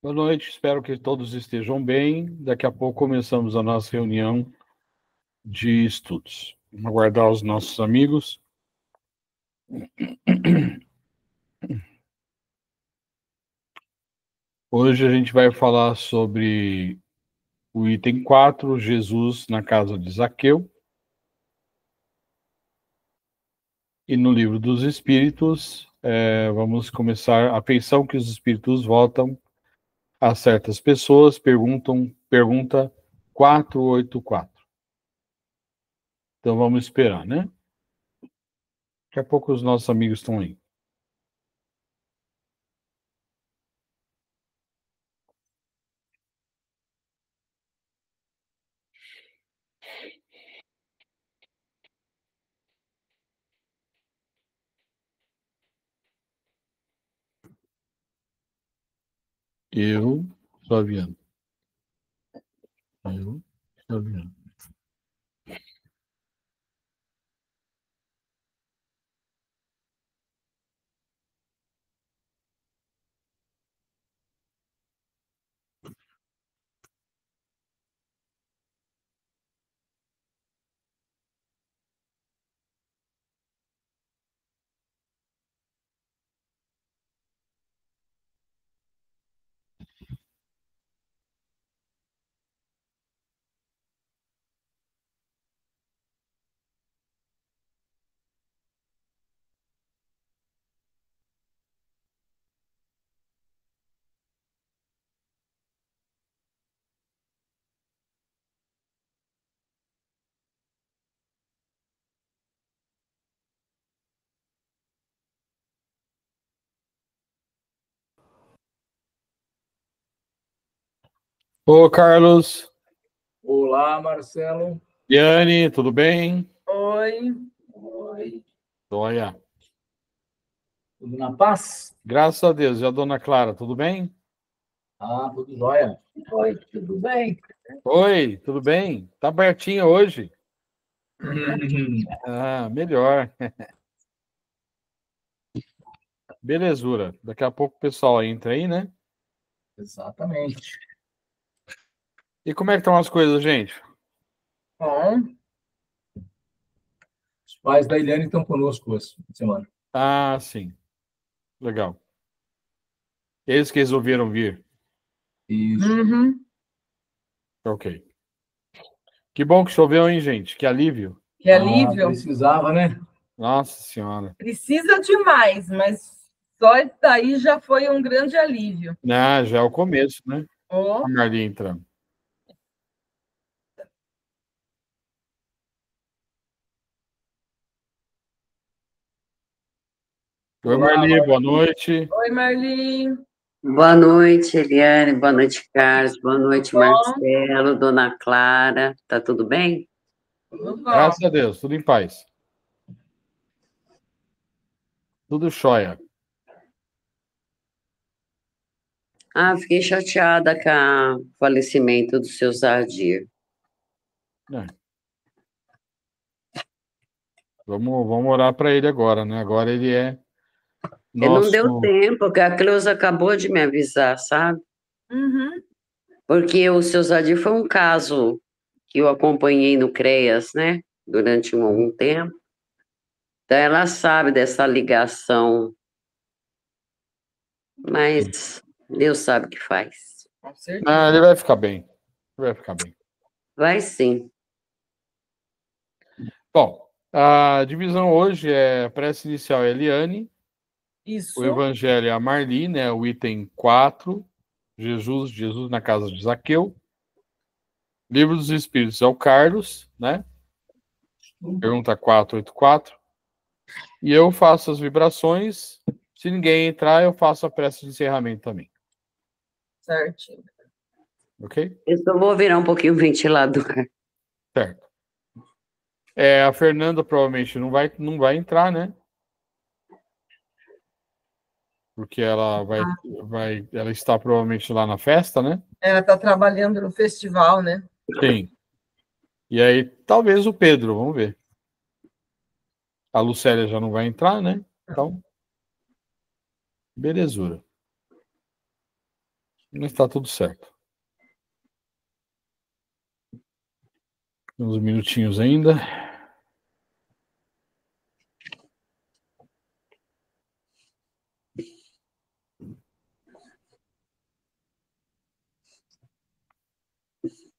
Boa noite, espero que todos estejam bem. Daqui a pouco começamos a nossa reunião de estudos. Vamos aguardar os nossos amigos. Hoje a gente vai falar sobre o item 4, Jesus na casa de Zaqueu. E no livro dos Espíritos, vamos começar a afeição que os Espíritos votam a certas pessoas, pergunta 484. Então vamos esperar, né? Daqui a pouco os nossos amigos estão aí. Eu, Flaviano. Eu, Flaviano. Ô, Carlos. Olá, Marcelo. Yane, tudo bem? Oi. Oi. Olha. Tudo na paz? Graças a Deus. E a dona Clara, tudo bem? Tudo jóia. Oi, tudo bem? Oi, tudo bem? Tá pertinho hoje? Melhor. Belezura. Daqui a pouco o pessoal entra aí, né? Exatamente. E como é que estão as coisas, gente? Bom, os pais da Eliane estão conosco essa semana. Ah, sim. Legal. Eles que resolveram vir. Isso. Ok. Que bom que choveu, hein, gente? Que alívio. Que alívio. Precisava, né? Nossa Senhora. Precisa demais, mas só isso daí já foi um grande alívio. Já é o começo, né? Oh. A Marli entrando. Oi, Marli, boa noite. Oi, Marli. Boa noite, Eliane. Boa noite, Carlos. Boa noite, Marcelo, Dona Clara. Tá tudo bem? Tudo bom. Graças a Deus, tudo em paz. Tudo jóia. Fiquei chateada com o falecimento do seu Zardir. Vamos orar para ele agora, né? Agora ele é Não deu tempo, porque a Cleusa acabou de me avisar, sabe? Porque o seu Zardir foi um caso que eu acompanhei no CREAS, né? Durante algum tempo. Então, ela sabe dessa ligação. Mas Deus sabe o que faz. Com certeza. Ele vai ficar bem. Vai ficar bem. Vai sim. Bom, a divisão hoje é a prece inicial é Eliane. Isso. O evangelho é a Marli, né? O item 4. Jesus na casa de Zaqueu. Livro dos Espíritos é o Carlos, né? Pergunta 484. E eu faço as vibrações. Se ninguém entrar, eu faço a prece de encerramento também. Certinho. Ok? Eu só vou virar um pouquinho o ventilador. Certo. A Fernanda provavelmente não vai entrar, né? Porque ela ela está provavelmente lá na festa, né? Ela está trabalhando no festival, né? Sim. E aí, talvez o Pedro, vamos ver. A Lucélia já não vai entrar, né? Então, belezura. Mas está tudo certo. Uns minutinhos ainda.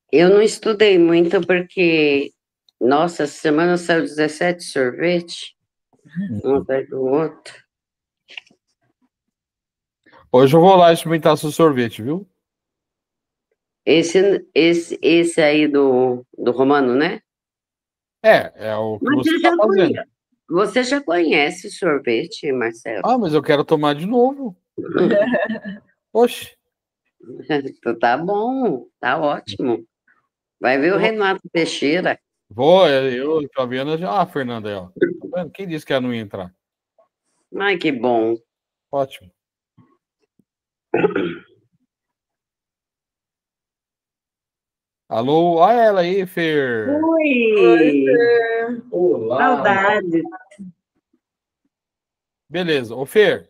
Eu não estudei muito porque, nossa, essa semana saiu 17 sorvete, um atrás do outro. Hoje eu vou lá experimentar seu sorvete, viu? Esse aí do Romano, né? É o que Mas você está fazendo. Você já conhece o sorvete, Marcelo? Ah, mas eu quero tomar de novo. Oxe. Então tá bom, tá ótimo. Vai ver o Renato Teixeira. Vou, eu tô vendo já. Ah, Fernanda aí, ó. Tá vendo? Quem disse que ela não ia entrar? Ai, que bom. Ótimo. Alô, olha ela aí, Fer. Oi! Olá. Saudade. Beleza. Ô, Fer,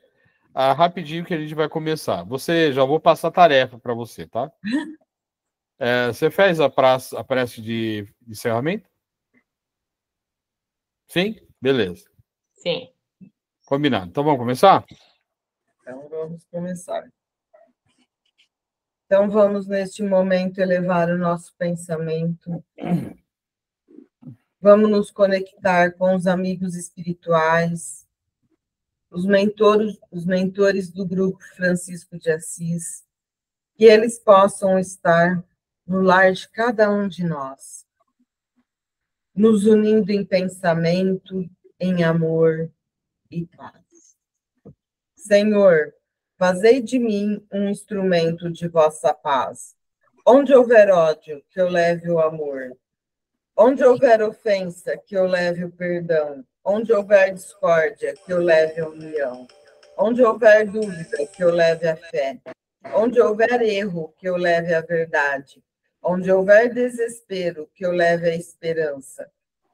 rapidinho que a gente vai começar. Já vou passar a tarefa para você, tá? Você fez a prece de encerramento? Sim? Beleza. Sim. Combinado. Então vamos começar? Então, vamos começar. Então, vamos, neste momento, elevar o nosso pensamento. Vamos nos conectar com os amigos espirituais, os mentores do grupo Francisco de Assis, que eles possam estar no lar de cada um de nós, nos unindo em pensamento, em amor e paz. Senhor, fazei de mim um instrumento de vossa paz. Onde houver ódio, que eu leve o amor. Onde houver ofensa, que eu leve o perdão. Onde houver discórdia, que eu leve a união. Onde houver dúvida, que eu leve a fé. Onde houver erro, que eu leve a verdade. Onde houver desespero, que eu leve a esperança.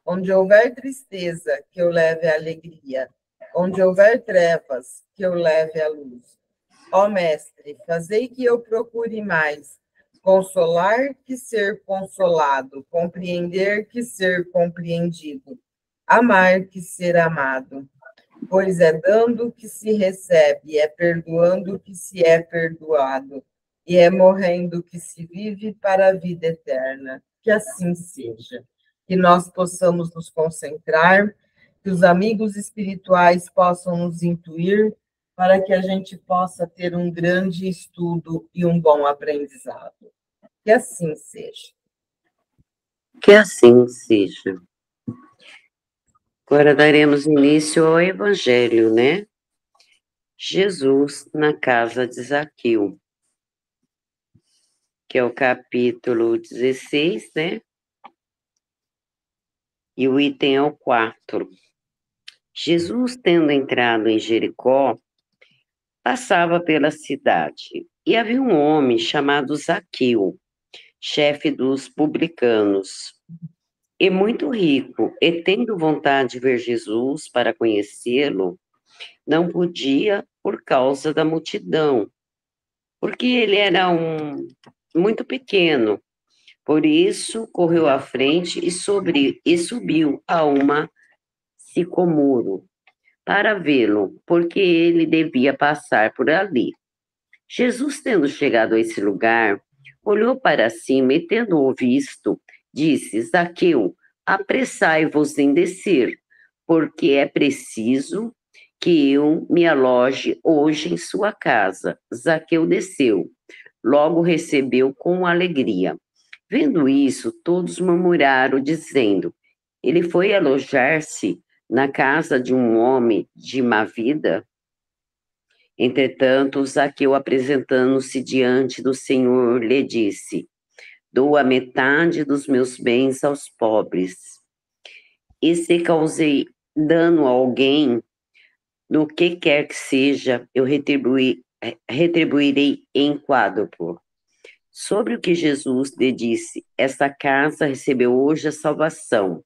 Onde houver tristeza, que eu leve a alegria. Onde houver trevas, que eu leve a luz. Ó Mestre, fazei que eu procure mais consolar que ser consolado, compreender que ser compreendido, amar que ser amado. Pois é dando que se recebe, é perdoando que se é perdoado, e é morrendo que se vive para a vida eterna. Que assim seja. Que nós possamos nos concentrar, que os amigos espirituais possam nos intuir, para que a gente possa ter um grande estudo e um bom aprendizado. Que assim seja. Que assim seja. Agora daremos início ao Evangelho, né? Jesus na casa de Zaqueu, que é o capítulo 16, né? E o item é o 4. Jesus, tendo entrado em Jericó, passava pela cidade, e havia um homem chamado Zaqueu, chefe dos publicanos, e muito rico, e tendo vontade de ver Jesus para conhecê-lo, não podia por causa da multidão, porque ele era muito pequeno. Por isso, correu à frente e subiu a uma sicomoro para vê-lo, porque ele devia passar por ali. Jesus, tendo chegado a esse lugar, olhou para cima e, tendo-o visto, disse: Zaqueu, apressai-vos em descer, porque é preciso que eu me aloje hoje em sua casa. Zaqueu desceu, logo recebeu com alegria. Vendo isso, todos murmuraram, dizendo: ele foi alojar-se na casa de um homem de má vida. Entretanto, Zaqueu, apresentando-se diante do Senhor, lhe disse: dou a metade dos meus bens aos pobres. E se causei dano a alguém, no que quer que seja, eu retribuirei em quádruplo. Sobre o que Jesus lhe disse: esta casa recebeu hoje a salvação,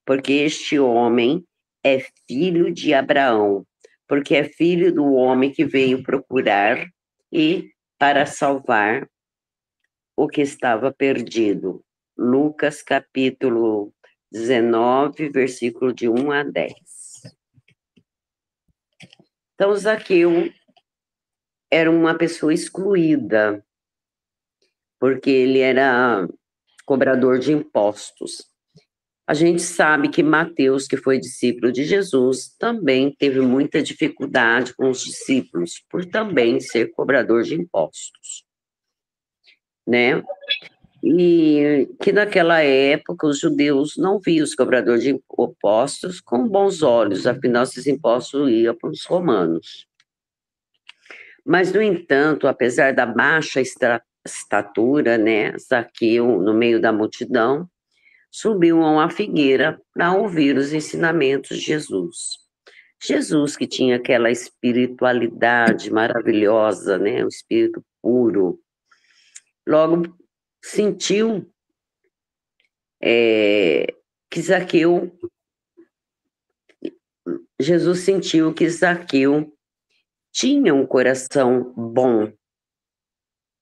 porque este homem é filho de Abraão, porque é filho do homem que veio procurar e para salvar o que estava perdido. Lucas, capítulo 19, versículo de 1 a 10. Então, Zaqueu era uma pessoa excluída, porque ele era cobrador de impostos. A gente sabe que Mateus, que foi discípulo de Jesus, também teve muita dificuldade com os discípulos, por também ser cobrador de impostos, né? E que naquela época os judeus não viam os cobradores de impostos com bons olhos, afinal esses impostos iam para os romanos. Mas, no entanto, apesar da baixa estatura, né, Zaqueu, no meio da multidão, subiu a uma figueira para ouvir os ensinamentos de Jesus. Jesus, que tinha aquela espiritualidade maravilhosa, né, um espírito puro, logo sentiu que Zaqueu, Jesus sentiu que Zaqueu tinha um coração bom,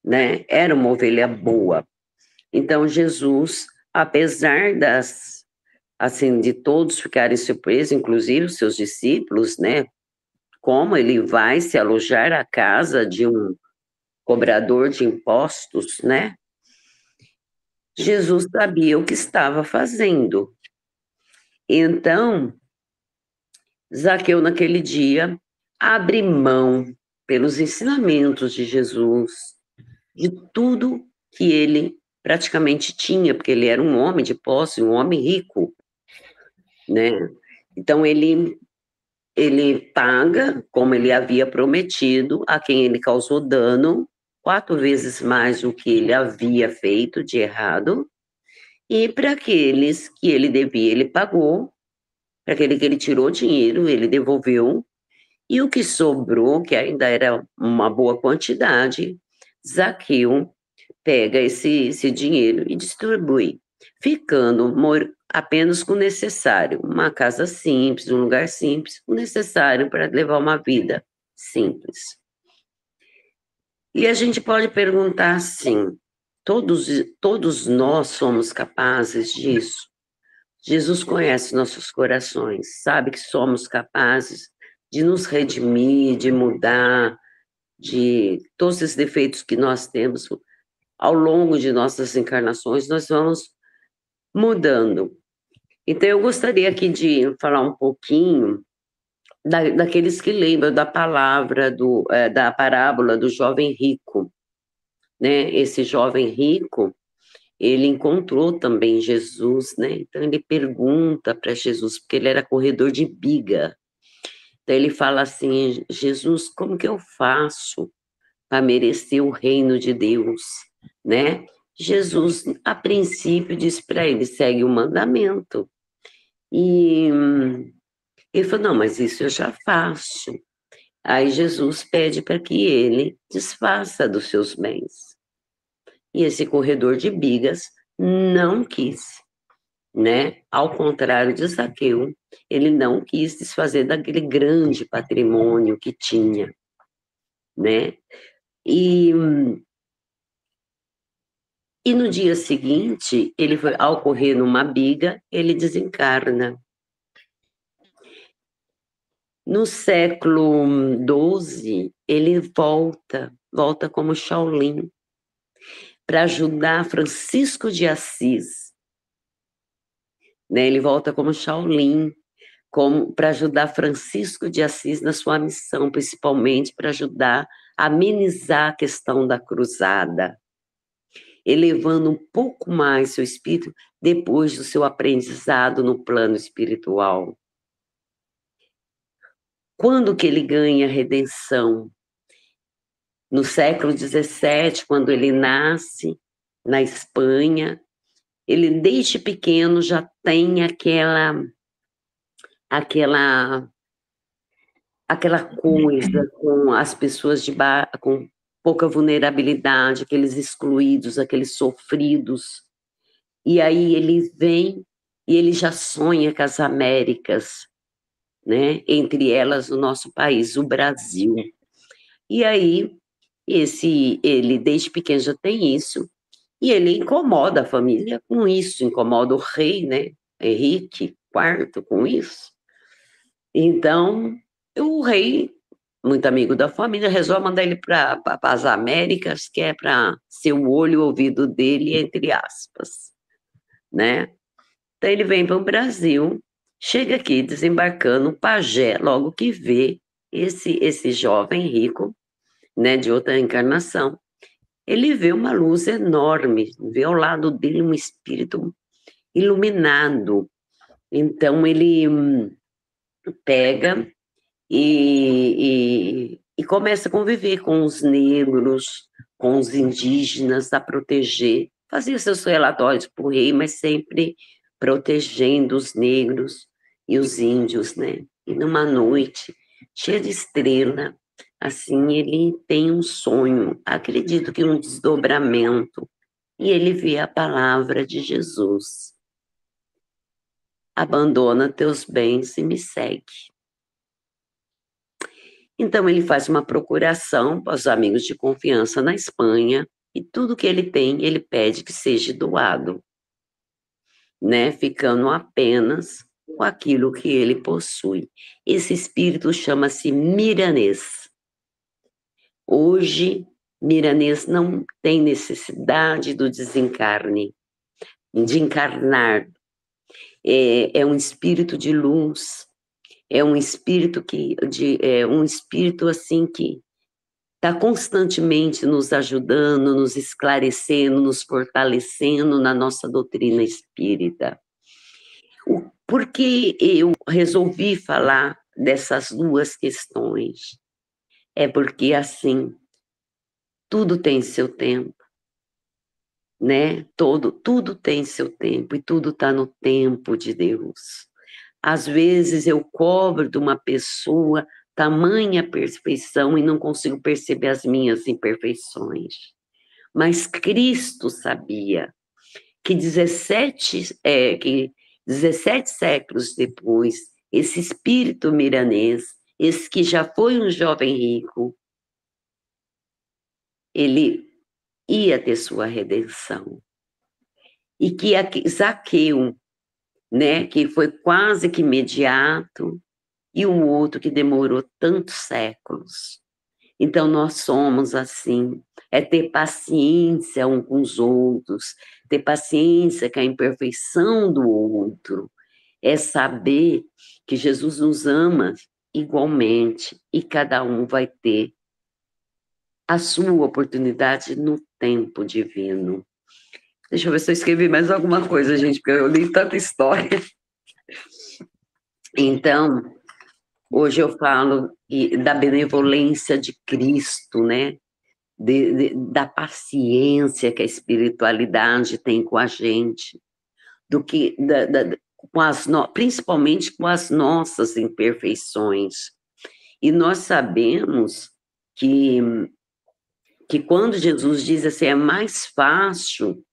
né, era uma ovelha boa. Então, Jesus, apesar de todos ficarem surpresos, inclusive os seus discípulos, né? Como ele vai se alojar à casa de um cobrador de impostos, né? Jesus sabia o que estava fazendo. Então, Zaqueu, naquele dia, abre mão, pelos ensinamentos de Jesus, de tudo que ele praticamente tinha, porque ele era um homem de posse, um homem rico, né? Então, ele paga, como ele havia prometido, a quem ele causou dano, 4 vezes mais do que ele havia feito de errado, e para aqueles que ele devia, ele pagou, para aquele que ele tirou dinheiro, ele devolveu, e o que sobrou, que ainda era uma boa quantidade, Zaqueu pega esse dinheiro e distribui, ficando apenas com o necessário, uma casa simples, um lugar simples, o necessário para levar uma vida simples. E a gente pode perguntar assim, todos nós somos capazes disso? Jesus conhece nossos corações, sabe que somos capazes de nos redimir, de mudar, de todos esses defeitos que nós temos ao longo de nossas encarnações, nós vamos mudando. Então, eu gostaria aqui de falar um pouquinho daqueles que lembram da palavra, da parábola do jovem rico, né? Esse jovem rico, ele encontrou também Jesus, né? Então, ele pergunta para Jesus, porque ele era corredor de biga. Então, ele fala assim, Jesus, como que eu faço para merecer o reino de Deus, né? Jesus, a princípio, disse para ele, segue o mandamento. E ele falou, não, mas isso eu já faço. Aí Jesus pede para que ele desfaça dos seus bens. E esse corredor de bigas não quis, né? Ao contrário de Zaqueu, ele não quis desfazer daquele grande patrimônio que tinha, né? E no dia seguinte, ele foi, ao correr numa biga, ele desencarna. No século XII, ele volta como Shaolin, para ajudar Francisco de Assis. Né? Ele volta como Shaolin, para ajudar Francisco de Assis na sua missão, principalmente para ajudar a amenizar a questão da cruzada, elevando um pouco mais seu espírito depois do seu aprendizado no plano espiritual. Quando que ele ganha redenção? No século XVII, quando ele nasce na Espanha, ele desde pequeno já tem aquela coisa com as pessoas com pouca vulnerabilidade, aqueles excluídos, aqueles sofridos. E aí ele vem e ele já sonha com as Américas, né? Entre elas o nosso país, o Brasil. E aí Ele desde pequeno já tem isso, e ele incomoda a família com isso, incomoda o rei, né, Henrique IV com isso. Então, o rei, muito amigo da família, resolve mandar ele para as Américas, que é para ser o olho e o ouvido dele, entre aspas, né? Então ele vem para o Brasil, chega aqui desembarcando, o pajé, logo que vê esse jovem rico, né, de outra encarnação, ele vê uma luz enorme, vê ao lado dele um espírito iluminado. Então ele pega e começa a conviver com os negros, com os indígenas, a proteger, fazia seus relatórios para o rei, mas sempre protegendo os negros e os índios, né? E numa noite cheia de estrela, assim, ele tem um sonho, acredito que um desdobramento, e ele vê a palavra de Jesus. Abandona teus bens e me segue. Então ele faz uma procuração para os amigos de confiança na Espanha, e tudo que ele tem, ele pede que seja doado, né? Ficando apenas com aquilo que ele possui. Esse espírito chama-se Miranês. Hoje, Miranês não tem necessidade do desencarne, de encarnar. É um espírito de luz, é um espírito assim que está constantemente nos ajudando, nos esclarecendo, nos fortalecendo na nossa doutrina espírita. Por que eu resolvi falar dessas duas questões? É porque, assim, tudo tem seu tempo, né? Tudo tem seu tempo, e tudo está no tempo de Deus. Às vezes eu cobro de uma pessoa tamanha perfeição e não consigo perceber as minhas imperfeições. Mas Cristo sabia que 17 séculos depois, esse espírito miranês, esse que já foi um jovem rico, ele ia ter sua redenção. E que Zaqueu, né, que foi quase que imediato, e o outro que demorou tantos séculos. Então, nós somos assim, é ter paciência uns com os outros, ter paciência com a imperfeição do outro, é saber que Jesus nos ama igualmente, e cada um vai ter a sua oportunidade no tempo divino. Deixa eu ver se eu escrevi mais alguma coisa, gente, porque eu li tanta história. Então, hoje eu falo da benevolência de Cristo, né? Da paciência que a espiritualidade tem com a gente, principalmente com as nossas imperfeições. E nós sabemos que quando Jesus diz assim, é mais fácil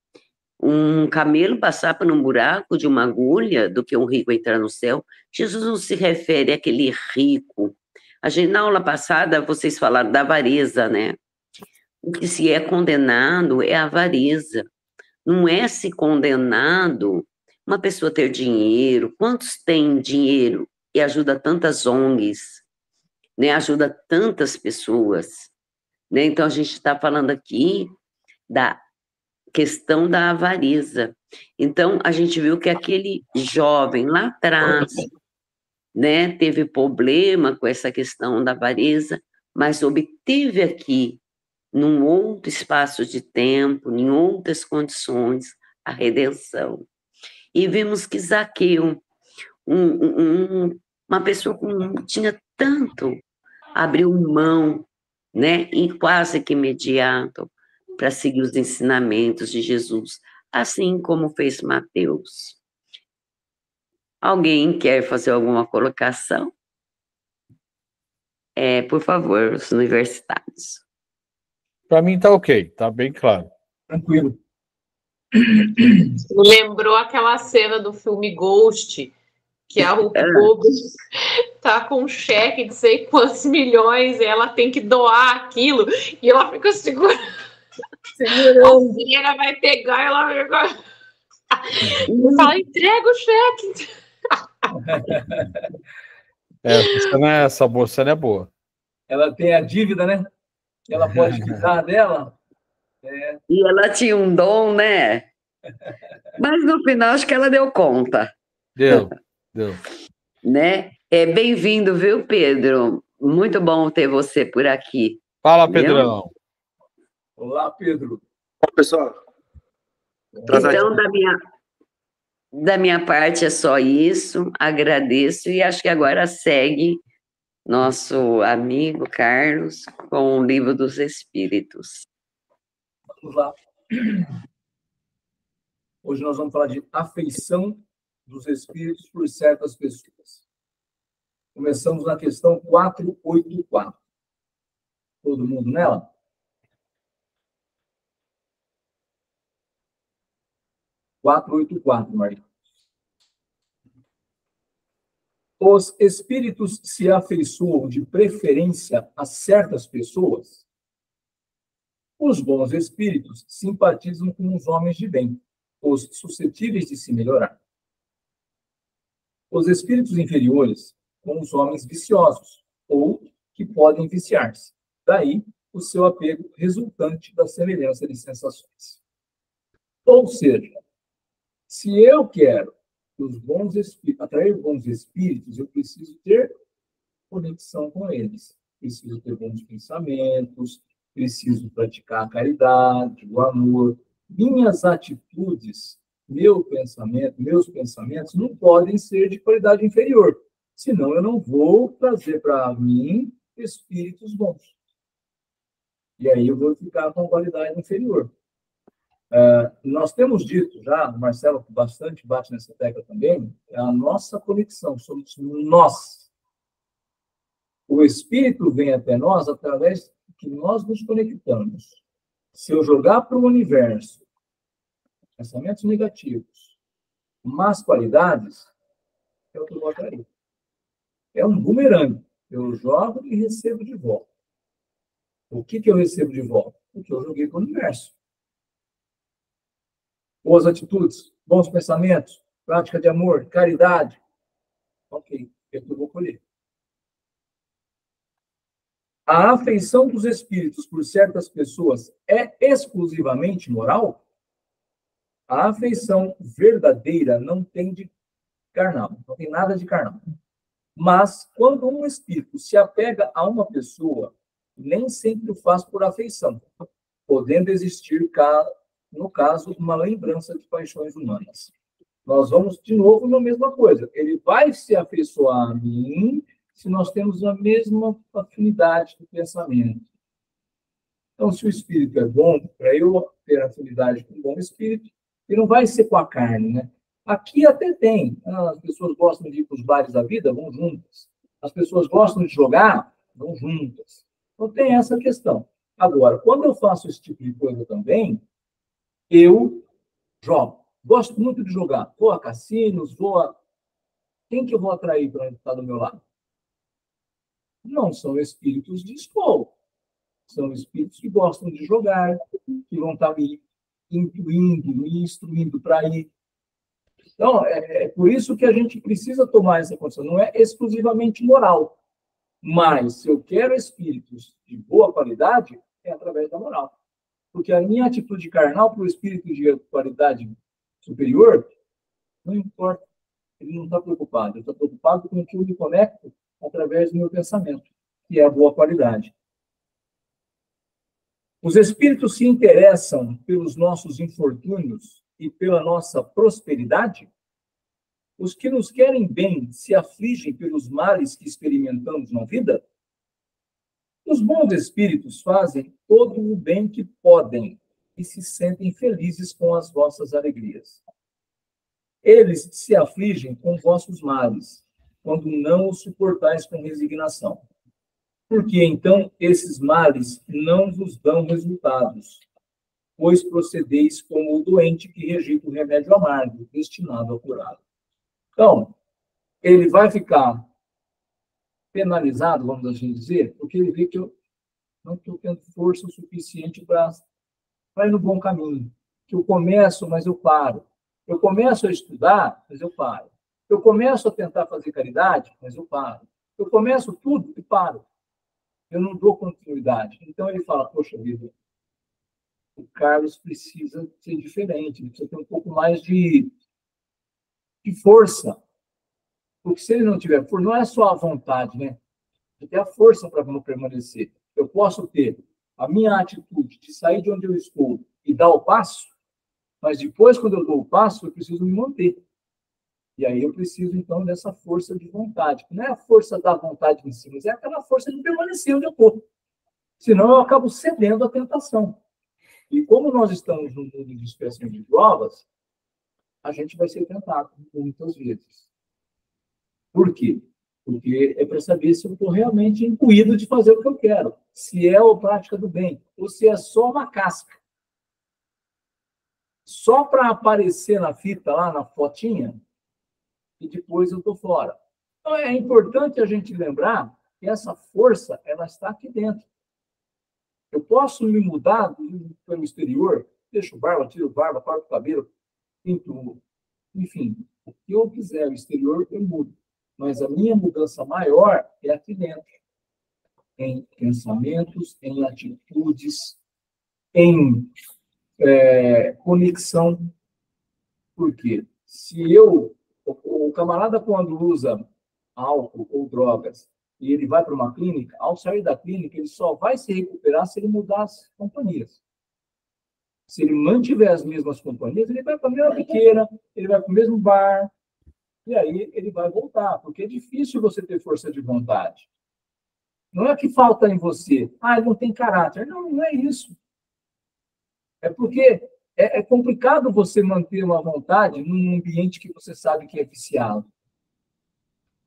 um camelo passar por um buraco de uma agulha do que um rico entrar no céu, Jesus não se refere àquele rico. Na aula passada, vocês falaram da avareza, né? O que se é condenado é a avareza. Não é se condenado uma pessoa ter dinheiro. Quantos têm dinheiro e ajuda tantas ONGs, né? Ajuda tantas pessoas, né? Então, a gente está falando aqui da questão da avareza. Então, a gente viu que aquele jovem lá atrás, né, teve problema com essa questão da avareza, mas obteve aqui, num outro espaço de tempo, em outras condições, a redenção. E vimos que Zaqueu, uma pessoa que tinha tanto, abriu mão, né, e quase que imediato, para seguir os ensinamentos de Jesus, assim como fez Mateus. Alguém quer fazer alguma colocação? Por favor, os universitários. Para mim está ok, está bem claro. que a Rubens tá com um cheque de sei quantos milhões e ela tem que doar aquilo e ela fica segurando. A freira vai pegar, ela fala, entrega o cheque. Essa bolsa é boa. Ela tem a dívida, né? Ela pode quitar dela. E ela tinha um dom, né? Mas no final acho que ela deu conta. Deu. Né? Bem-vindo, viu, Pedro? Muito bom ter você por aqui. Fala, Pedrão. Olá, Pedro. Bom, pessoal. Então, da minha parte é só isso. Agradeço e acho que agora segue nosso amigo Carlos com o Livro dos Espíritos. Vamos lá. Hoje nós vamos falar de afeição dos espíritos por certas pessoas. Começamos na questão 484. Todo mundo nela? Maria. Os espíritos se afeiçoam de preferência a certas pessoas. Os bons espíritos simpatizam com os homens de bem, os suscetíveis de se melhorar. Os espíritos inferiores com os homens viciosos, ou que podem viciar-se. Daí o seu apego resultante da semelhança de sensações. Ou seja, se eu quero atrair bons espíritos, eu preciso ter conexão com eles. Preciso ter bons pensamentos, preciso praticar a caridade, o amor. Minhas atitudes, meus pensamentos não podem ser de qualidade inferior. Senão eu não vou trazer para mim espíritos bons. E aí eu vou ficar com qualidade inferior. Nós temos dito já, o Marcelo bastante bate nessa tecla também, é a nossa conexão, somos nós. O Espírito vem até nós através que nós nos conectamos. Se eu jogar para o universo pensamentos negativos, más qualidades, é o que eu vou atrair. É um bumerangue. Eu jogo e recebo de volta. O que eu recebo de volta? O que eu joguei para o universo. Boas atitudes, bons pensamentos, prática de amor, caridade. Ok, é o que eu vou colher. A afeição dos espíritos por certas pessoas é exclusivamente moral? A afeição verdadeira não tem de carnal, não tem nada de carnal. Mas, quando um espírito se apega a uma pessoa, nem sempre o faz por afeição, podendo existir, no caso, uma lembrança de paixões humanas. Nós vamos, de novo, na mesma coisa. Ele vai se afeiçoar a mim se nós temos a mesma afinidade de pensamento. Então, se o espírito é bom, para eu ter afinidade com um bom espírito, ele não vai ser com a carne, né? Aqui até tem. As pessoas gostam de ir para os bares da vida, vão juntas. As pessoas gostam de jogar, vão juntas. Então, tem essa questão. Agora, quando eu faço esse tipo de coisa também, eu jogo. Gosto muito de jogar. Vou a cassinos, Quem que eu vou atrair para estar do meu lado? Não são espíritos de escola. São espíritos que gostam de jogar, que vão estar me intuindo, me instruindo para ir. Então, é por isso que a gente precisa tomar essa condição. Não é exclusivamente moral. Mas, se eu quero espíritos de boa qualidade, é através da moral. Porque a minha atitude carnal para o espírito de qualidade superior, não importa. Ele não está preocupado. Ele está preocupado com o que eu me conecto através do meu pensamento, que é a boa qualidade. Os espíritos se interessam pelos nossos infortúnios e pela nossa prosperidade? Os que nos querem bem se afligem pelos males que experimentamos na vida? Os bons espíritos fazem todo o bem que podem e se sentem felizes com as vossas alegrias. Eles se afligem com vossos males, quando não os suportais com resignação. Porque então esses males não vos dão resultados, pois procedeis como o doente que rejeita o remédio amargo, destinado a curá-lo. Então, ele vai ficar penalizado, vamos assim dizer, porque ele vê que eu não estou tendo força suficiente para ir no bom caminho. Que eu começo, mas eu paro. Eu começo a estudar, mas eu paro. Eu começo a tentar fazer caridade, mas eu paro. Eu começo tudo e paro. Eu não dou continuidade. Então ele fala, poxa vida, o Carlos precisa ser diferente, ele precisa ter um pouco mais de força. Porque se ele não tiver força, não é só a vontade, né? Ele tem a força para não permanecer. Eu posso ter a minha atitude de sair de onde eu estou e dar o passo, mas depois, quando eu dou o passo, eu preciso me manter. E aí eu preciso, então, dessa força de vontade. Que não é a força da vontade em si, mas é aquela força de permanecer onde eu estou. Senão eu acabo cedendo à tentação. E como nós estamos num mundo de expressão de provas, a gente vai ser tentado muitas vezes. Por quê? Porque é para saber se eu estou realmente imbuído de fazer o que eu quero. Se é a prática do bem, ou se é só uma casca. Só para aparecer na fita, lá na fotinha, e depois eu estou fora. Então, é importante a gente lembrar que essa força, ela está aqui dentro. Eu posso me mudar pelo exterior, deixo barba, tiro barba, corto o cabelo, pinto, enfim, o que eu quiser, o exterior eu mudo. Mas a minha mudança maior é aqui dentro. Em pensamentos, em atitudes, em conexão. Por quê? Se o camarada, quando usa álcool ou drogas, e ele vai para uma clínica, ao sair da clínica, ele só vai se recuperar se ele mudar as companhias. Se ele mantiver as mesmas companhias, ele vai para a mesma biqueira, ele vai para o mesmo bar, e aí ele vai voltar, porque é difícil você ter força de vontade. Não é que falta em você, ele não tem caráter. Não, não é isso. É porque é complicado você manter uma vontade num ambiente que você sabe que é viciado.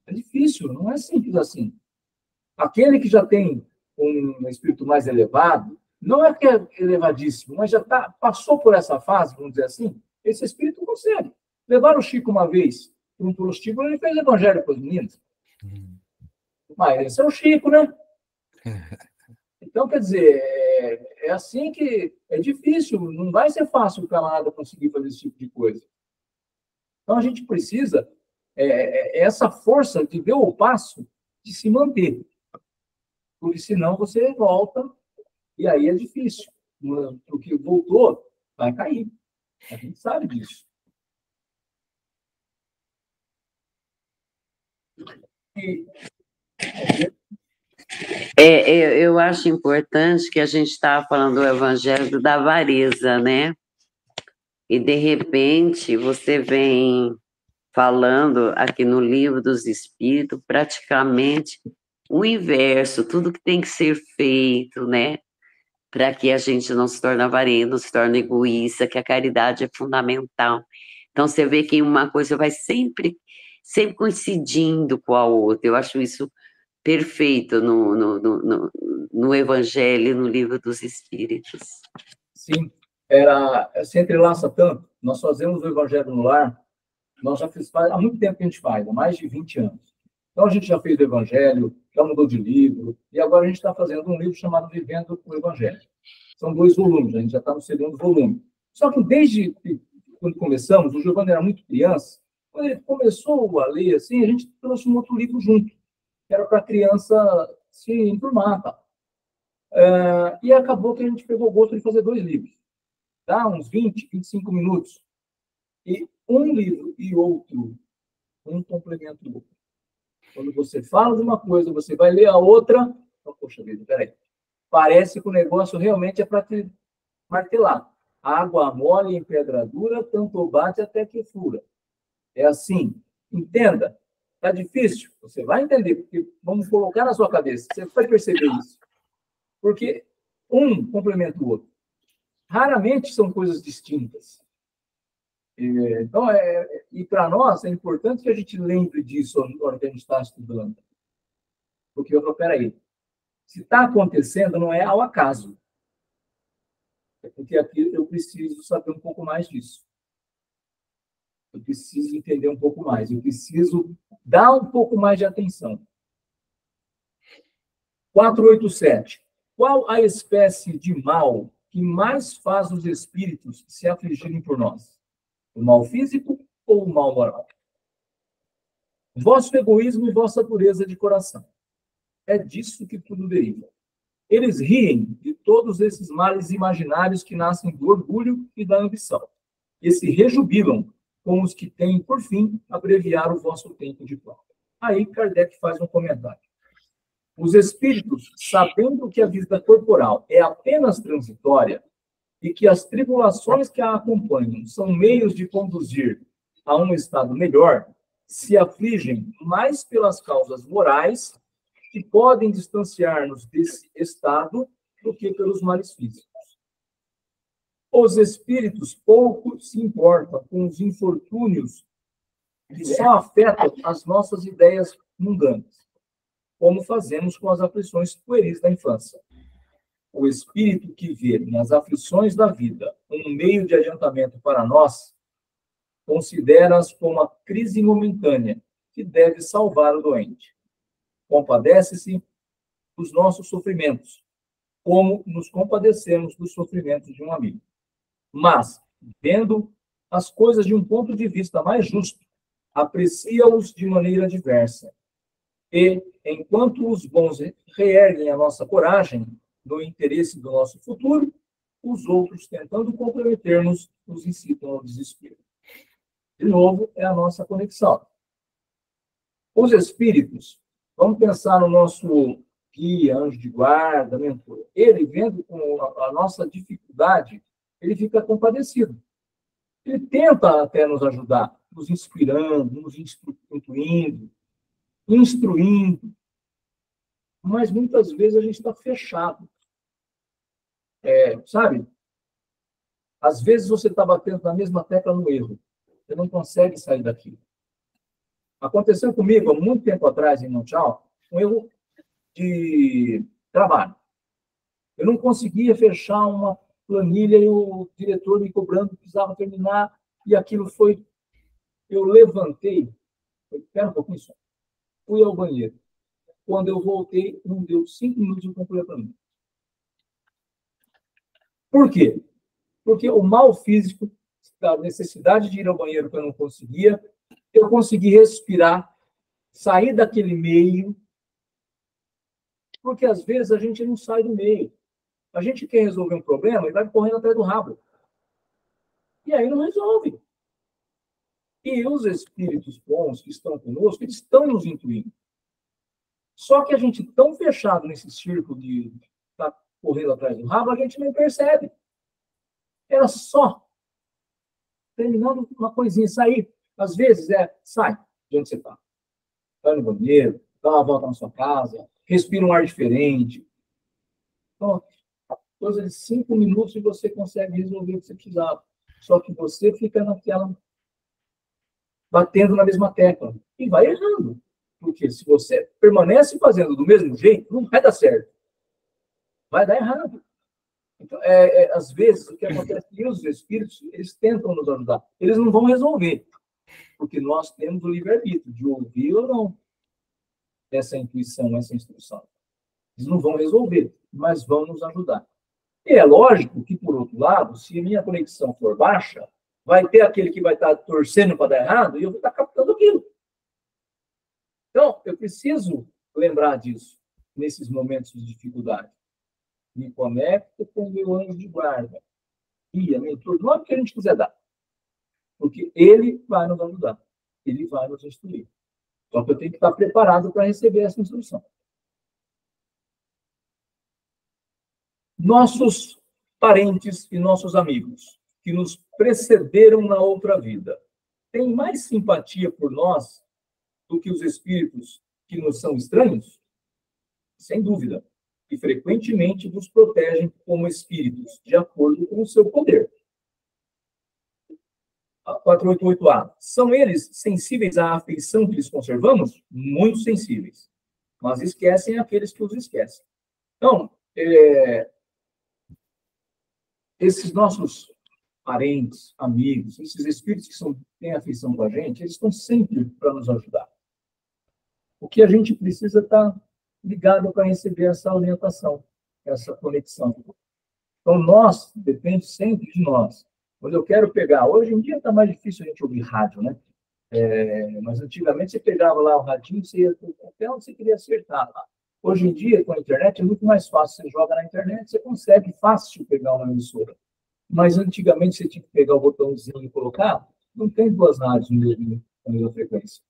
É difícil, não é simples assim. Aquele que já tem um espírito mais elevado, não é que é elevadíssimo, mas já passou por essa fase, vamos dizer assim, esse espírito consegue. Levaram o Chico uma vez para um prostíbulo, ele fez evangelho para os meninos. Mas esse é o Chico, né? Então, quer dizer, é assim que é difícil, não vai ser fácil o camarada conseguir fazer esse tipo de coisa. Então, a gente precisa essa força de ver o passo, de se manter. Porque senão você volta e aí é difícil. Porque voltou, vai cair. A gente sabe disso. E eu acho importante que a gente estava falando do evangelho da avareza, né? E, de repente, você vem falando aqui no Livro dos Espíritos praticamente o inverso, tudo que tem que ser feito, né? Para que a gente não se torne avarento, não se torne egoísta, que a caridade é fundamental. Então, você vê que uma coisa vai sempre coincidindo com a outra. Eu acho isso perfeito no Evangelho, no Livro dos Espíritos. Sim, se entrelaça tanto. Nós fazemos o Evangelho no Lar, nós já há muito tempo que a gente faz, há mais de 20 anos. Então, a gente já fez o Evangelho, já mudou de livro, e agora a gente está fazendo um livro chamado Vivendo o Evangelho. São 2 volumes, a gente já está no 2º volume. Só que desde quando começamos, o Giovanni era muito criança, quando ele começou a ler, assim, a gente trouxe um outro livro junto, que era para a criança se enturmar. Tá? E acabou que a gente pegou o gosto de fazer 2 livros. Dá uns 20, 25 minutos. E um livro e outro, um complementa o outro. Quando você fala de uma coisa, você vai ler a outra, poxa vida, peraí. Parece que o negócio realmente é para te martelar. Água mole em pedra dura, tanto bate até que fura. É assim. Entenda. Está difícil? Você vai entender, porque vamos colocar na sua cabeça. Você vai perceber isso. Porque um complementa o outro. Raramente são coisas distintas. Então, e para nós é importante que a gente lembre disso na hora que a gente está estudando. Porque eu falo, peraí, se está acontecendo, não é ao acaso. É porque aqui eu preciso saber um pouco mais disso. Eu preciso entender um pouco mais, eu preciso dar um pouco mais de atenção. 487. Qual a espécie de mal que mais faz os espíritos se afligirem por nós? O mal físico ou o mal moral? Vosso egoísmo e vossa pureza de coração. É disso que tudo deriva. Eles riem de todos esses males imaginários que nascem do orgulho e da ambição, e se rejubilam com os que têm, por fim, abreviar o vosso tempo de prova. Aí Kardec faz um comentário. Os espíritos, sabendo que a vida corporal é apenas transitória e que as tribulações que a acompanham são meios de conduzir a um estado melhor, se afligem mais pelas causas morais que podem distanciar-nos desse estado do que pelos males físicos. Os espíritos pouco se importam com os infortúnios que só afetam as nossas ideias mundanas, como fazemos com as aflições pueris da infância. O espírito que vê nas aflições da vida um meio de adiantamento para nós, considera-as como a crise momentânea que deve salvar o doente. Compadece-se dos nossos sofrimentos, como nos compadecemos dos sofrimentos de um amigo. Mas, vendo as coisas de um ponto de vista mais justo, aprecia-os de maneira diversa. E, enquanto os bons reerguem a nossa coragem no interesse do nosso futuro, os outros, tentando comprometer-nos, nos incitam ao desespero. De novo, é a nossa conexão. Os espíritos, vamos pensar no nosso guia, anjo de guarda, mentor. Ele, vendo com a nossa dificuldade, ele fica compadecido. Ele tenta até nos ajudar, nos inspirando, nos instruindo. Mas muitas vezes a gente está fechado. Sabe? Às vezes você está batendo na mesma tecla no erro. Você não consegue sair daquilo. Aconteceu comigo, há muito tempo atrás, em Monteal, um erro de trabalho. Eu não conseguia fechar uma planilha e o diretor me cobrando, precisava terminar, e aquilo foi... Eu levantei, espera um pouquinho só, fui ao banheiro. Quando eu voltei, não deu 5 minutos de concluir a planilha. Por quê? Porque o mal físico, a necessidade de ir ao banheiro que eu não conseguia, eu consegui respirar, sair daquele meio, porque às vezes a gente não sai do meio. A gente quer resolver um problema e vai correndo atrás do rabo. E aí não resolve. E os espíritos bons que estão conosco, eles estão nos intuindo. Só que a gente tão fechado nesse círculo de estar correndo atrás do rabo, a gente não percebe. Era só terminando uma coisinha, sair. Às vezes sai de onde você está. Vai no banheiro, dá uma volta na sua casa, respira um ar diferente. Então, coisa de 5 minutos e você consegue resolver o que você precisava. Só que você fica naquela... batendo na mesma tecla. E vai errando. Porque se você permanece fazendo do mesmo jeito, não vai dar certo. Vai dar errado. Então, às vezes, o que acontece é que os espíritos, eles tentam nos ajudar. Eles não vão resolver. Porque nós temos o livre-arbítrio de ouvir ou não essa intuição, essa instrução. Eles não vão resolver, mas vão nos ajudar. E é lógico que, por outro lado, se a minha conexão for baixa, vai ter aquele que vai estar torcendo para dar errado e eu vou estar captando aquilo. Então, eu preciso lembrar disso nesses momentos de dificuldade. Me conecto com o meu anjo de guarda. Guia, mentor, o nome que a gente quiser dar. Porque ele vai nos ajudar. Ele vai nos instruir. Só que eu tenho que estar preparado para receber essa instrução. Nossos parentes e nossos amigos que nos precederam na outra vida têm mais simpatia por nós do que os espíritos que nos são estranhos? Sem dúvida. E frequentemente nos protegem como espíritos, de acordo com o seu poder. 488A. São eles sensíveis à afeição que lhes conservamos? Muito sensíveis. Mas esquecem aqueles que os esquecem. Então, esses nossos parentes, amigos, esses espíritos que têm afeição com a gente, eles estão sempre para nos ajudar. O que a gente precisa estar ligado para receber essa orientação, essa conexão. Então, depende sempre de nós. Quando eu quero pegar, hoje em dia está mais difícil a gente ouvir rádio, né? Mas antigamente você pegava lá o radinho, você ia até onde você queria acertar. Hoje em dia, com a internet, é muito mais fácil. Você joga na internet, você consegue fácil pegar uma emissora. Mas antigamente você tinha que pegar o botãozinho e colocar. Não tem duas rádios na mesma frequência.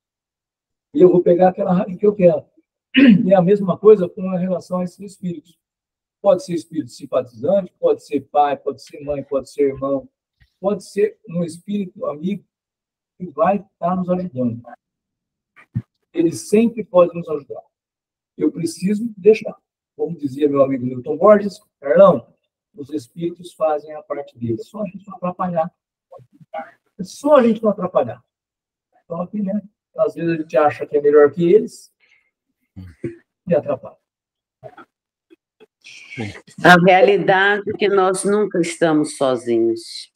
E eu vou pegar aquela rádio que eu quero. E a mesma coisa com relação a esses espíritos. Pode ser espírito simpatizante, pode ser pai, pode ser mãe, pode ser irmão, pode ser um espírito amigo que vai estar nos ajudando. Ele sempre pode nos ajudar. Eu preciso deixar. Como dizia meu amigo Newton Borges, Carlão, os espíritos fazem a parte deles. Só a gente não atrapalhar. Só a gente não atrapalhar. Então, aqui, né? Às vezes a gente acha que é melhor que eles e atrapalha. A realidade é que nós nunca estamos sozinhos.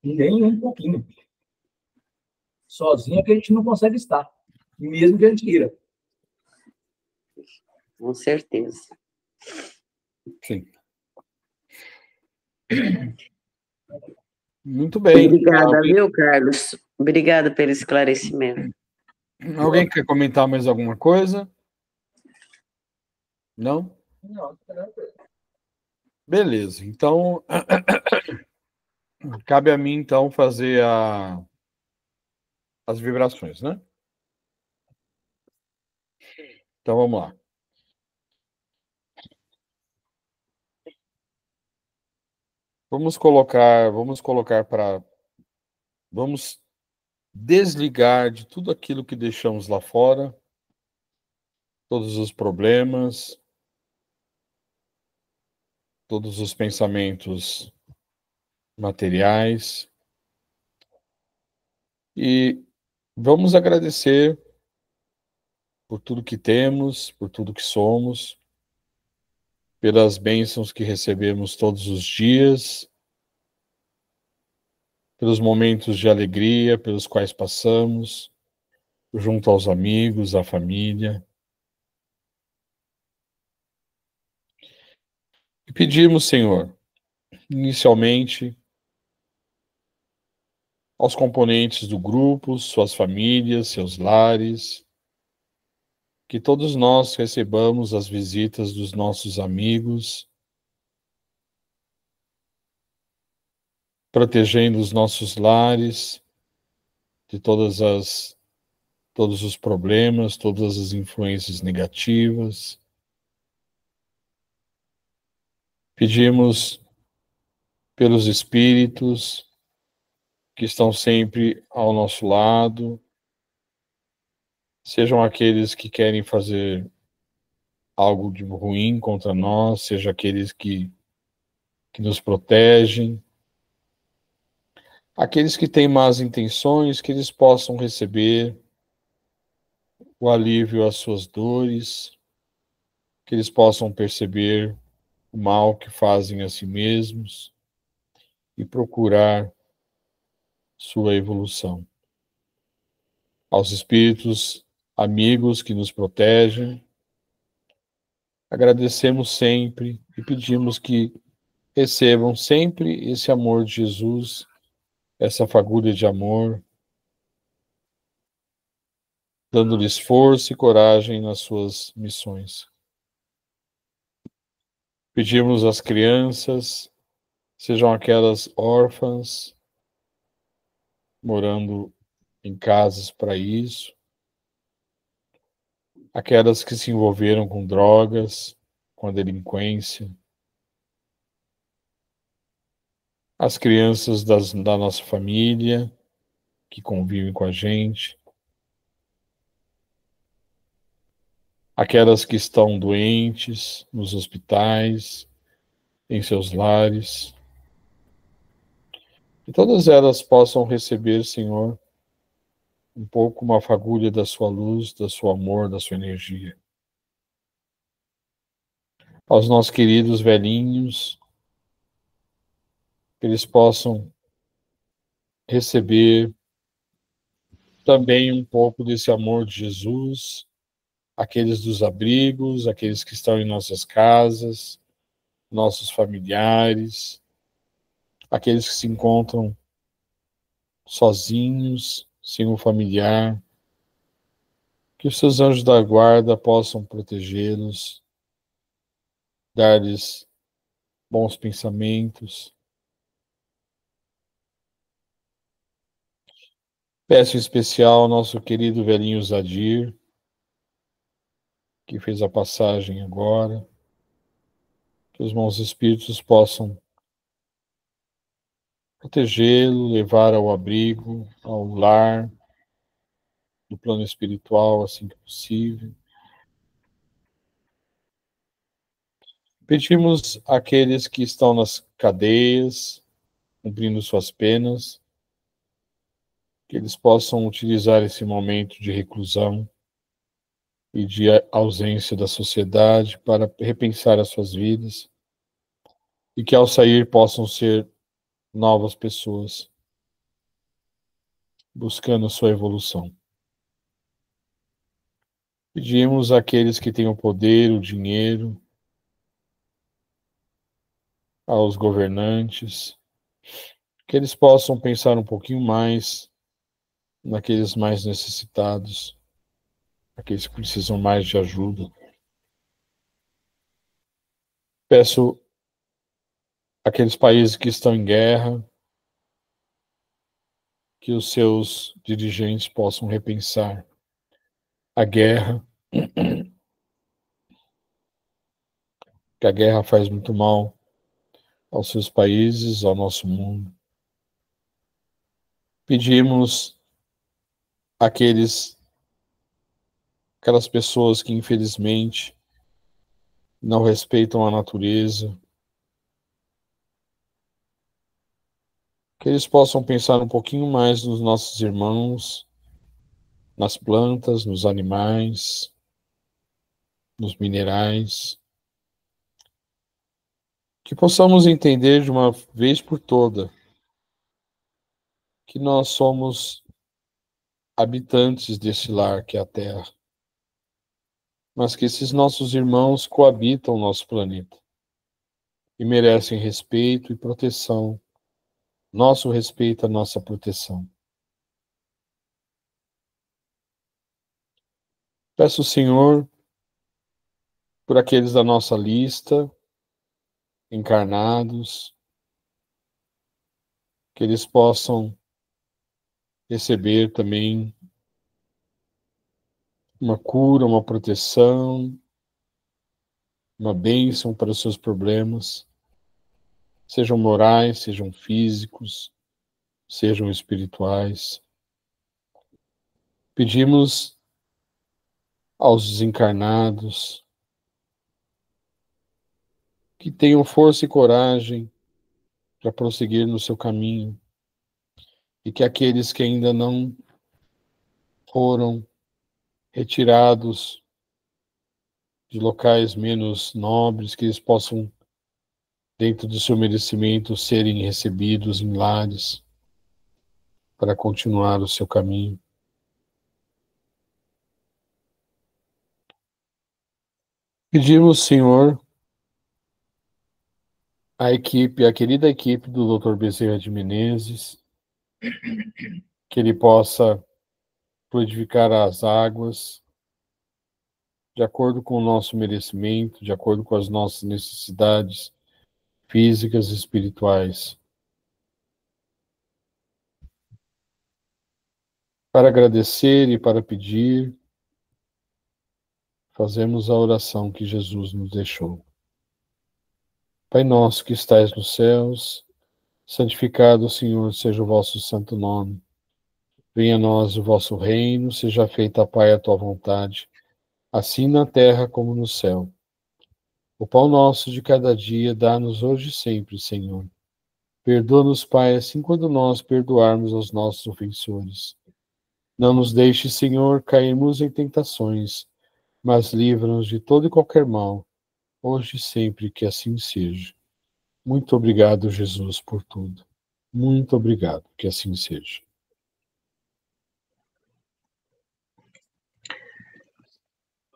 Nem um pouquinho. Sozinho é que a gente não consegue estar. Mesmo que a gente queira. Com certeza. Sim. Muito bem. Obrigada, viu, Carlos? Obrigada pelo esclarecimento. Alguém quer comentar mais alguma coisa? Não? Não, Beleza. Então, cabe a mim, então, fazer as vibrações, né? Então, vamos lá. Vamos desligar de tudo aquilo que deixamos lá fora, todos os problemas, todos os pensamentos materiais, e vamos agradecer por tudo que temos, por tudo que somos, pelas bênçãos que recebemos todos os dias, pelos momentos de alegria pelos quais passamos, junto aos amigos, à família. E pedimos, Senhor, inicialmente, aos componentes do grupo, suas famílias, seus lares, que todos nós recebamos as visitas dos nossos amigos, protegendo os nossos lares de todos os problemas, todas as influências negativas. Pedimos pelos espíritos que estão sempre ao nosso lado, sejam aqueles que querem fazer algo de ruim contra nós, sejam aqueles que nos protegem, aqueles que têm más intenções, que eles possam receber o alívio às suas dores, que eles possam perceber o mal que fazem a si mesmos e procurar sua evolução. Aos espíritos amigos que nos protegem, agradecemos sempre e pedimos que recebam sempre esse amor de Jesus, essa fagulha de amor, dando-lhes força e coragem nas suas missões. Pedimos às crianças, sejam aquelas órfãs, morando em casas para isso, aquelas que se envolveram com drogas, com a delinquência, as crianças da nossa família, que convivem com a gente, aquelas que estão doentes nos hospitais, em seus lares, que todas elas possam receber, Senhor, um pouco uma fagulha da sua luz, do seu amor, da sua energia. Aos nossos queridos velhinhos, que eles possam receber também um pouco desse amor de Jesus, aqueles dos abrigos, aqueles que estão em nossas casas, nossos familiares, aqueles que se encontram sozinhos, sem um familiar, que os seus anjos da guarda possam protegê-los, dar-lhes bons pensamentos. Peço em especial ao nosso querido velhinho Zadir, que fez a passagem agora, que os bons espíritos possam protegê-lo, levar ao abrigo, ao lar, do plano espiritual, assim que possível. Pedimos àqueles que estão nas cadeias, cumprindo suas penas, que eles possam utilizar esse momento de reclusão e de ausência da sociedade para repensar as suas vidas e que ao sair possam ser novas pessoas, buscando sua evolução. Pedimos àqueles que têm o poder, o dinheiro, aos governantes, que eles possam pensar um pouquinho mais naqueles mais necessitados, aqueles que precisam mais de ajuda. Peço àqueles países que estão em guerra, que os seus dirigentes possam repensar a guerra, que a guerra faz muito mal aos seus países, ao nosso mundo. Pedimos aquelas pessoas que infelizmente não respeitam a natureza, que eles possam pensar um pouquinho mais nos nossos irmãos, nas plantas, nos animais, nos minerais, que possamos entender de uma vez por toda que nós somos habitantes desse lar que é a Terra, mas que esses nossos irmãos coabitam o nosso planeta e merecem respeito e proteção, nosso respeito, a nossa proteção. Peço, Senhor, por aqueles da nossa lista, encarnados, que eles possam receber também uma cura, uma proteção, uma bênção para os seus problemas, sejam morais, sejam físicos, sejam espirituais. Pedimos aos desencarnados que tenham força e coragem para prosseguir no seu caminho e que aqueles que ainda não foram retirados de locais menos nobres, que eles possam, dentro do seu merecimento, serem recebidos em lares para continuar o seu caminho. Pedimos, Senhor, a querida equipe do Dr. Bezerra de Menezes, que ele possa fluidificar as águas de acordo com o nosso merecimento, de acordo com as nossas necessidades físicas e espirituais. Para agradecer e para pedir, fazemos a oração que Jesus nos deixou. Pai nosso que estais nos céus, santificado, Senhor, seja o vosso santo nome. Venha a nós o vosso reino, seja feita, Pai, a tua vontade, assim na terra como no céu. O pão nosso de cada dia dá-nos hoje e sempre, Senhor. Perdoa-nos, Pai, assim quando nós perdoarmos aos nossos ofensores. Não nos deixe, Senhor, cairmos em tentações, mas livra-nos de todo e qualquer mal, hoje e sempre, que assim seja. Muito obrigado, Jesus, por tudo. Muito obrigado, que assim seja.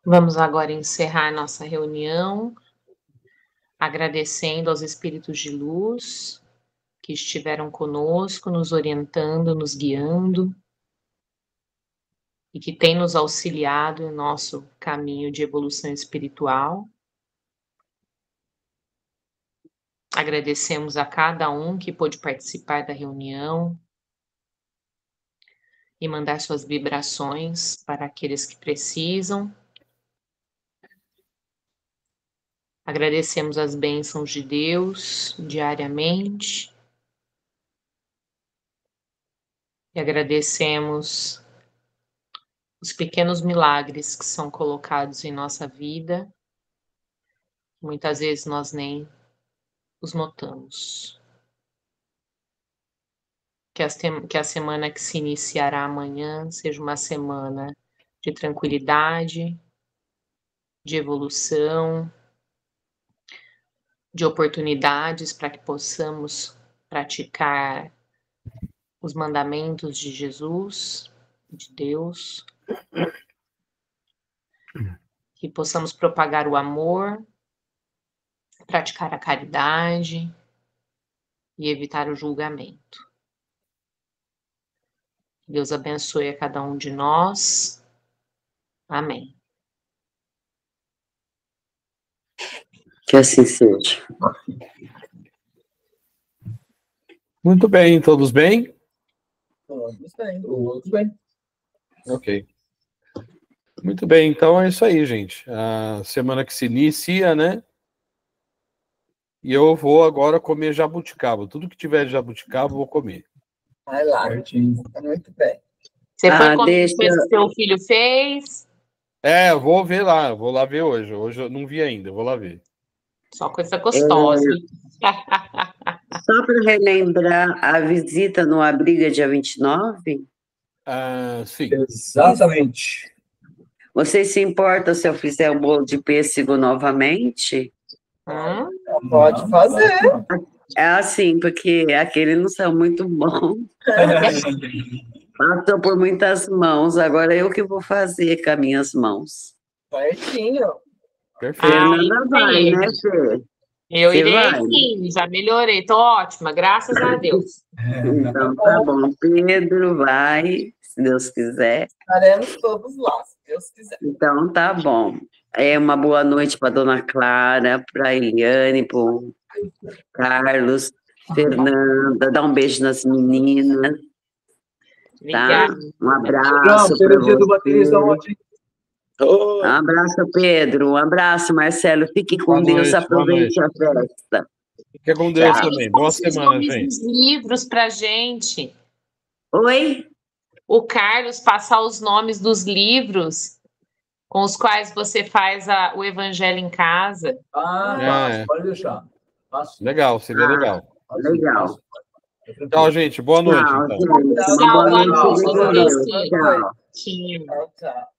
Vamos agora encerrar nossa reunião, agradecendo aos espíritos de luz que estiveram conosco, nos orientando, nos guiando e que têm nos auxiliado em nosso caminho de evolução espiritual. Agradecemos a cada um que pôde participar da reunião e mandar suas vibrações para aqueles que precisam. Agradecemos as bênçãos de Deus diariamente. E agradecemos os pequenos milagres que são colocados em nossa vida. Muitas vezes nós nem os notamos. Que a semana que se iniciará amanhã seja uma semana de tranquilidade, de evolução, de oportunidades para que possamos praticar os mandamentos de Jesus, de Deus, que possamos propagar o amor, praticar a caridade e evitar o julgamento. Deus abençoe a cada um de nós. Amém. Que assim seja. Muito bem, todos bem? Todos bem. Ok. Muito bem, então é isso aí, gente. A semana que se inicia, né? E eu vou agora comer jabuticaba. Tudo que tiver de jabuticaba, eu vou comer. Vai lá, muito bem. Você foi comer o que seu filho fez? Eu vou ver lá, eu vou lá ver hoje. Hoje eu não vi ainda, eu vou lá ver. Só coisa gostosa. Só para relembrar, a visita no Abriga dia 29? Sim. Exatamente. Você se importa se eu fizer o bolo de pêssego novamente? Pode fazer. É assim, porque aquele não saiu muito bom. Passou por muitas mãos, agora eu que vou fazer com as minhas mãos. Certinho. Perfeito. Fernanda vai, né, Fê? Eu Você irei vai? sim, já melhorei, tô ótima, graças a Deus. Então tá bom, Pedro vai, se Deus quiser. Estaremos todos lá, se Deus quiser. Então tá bom. Uma boa noite para Dona Clara, para Eliane, para o Carlos, Fernanda, dá um beijo nas meninas. Tá? Um abraço para você. Um abraço, Pedro. Um abraço, Marcelo. Fique com Deus. Aproveite a festa. Fique com Deus também. Boa semana, gente. Os livros pra gente. Oi? O Carlos passar os nomes dos livros com os quais você faz o evangelho em casa. Pode deixar. Legal, seria legal. Legal. Tchau, gente. Boa noite. Tchau, então. gente. Boa noite. Tchau. Tchau. Tchau.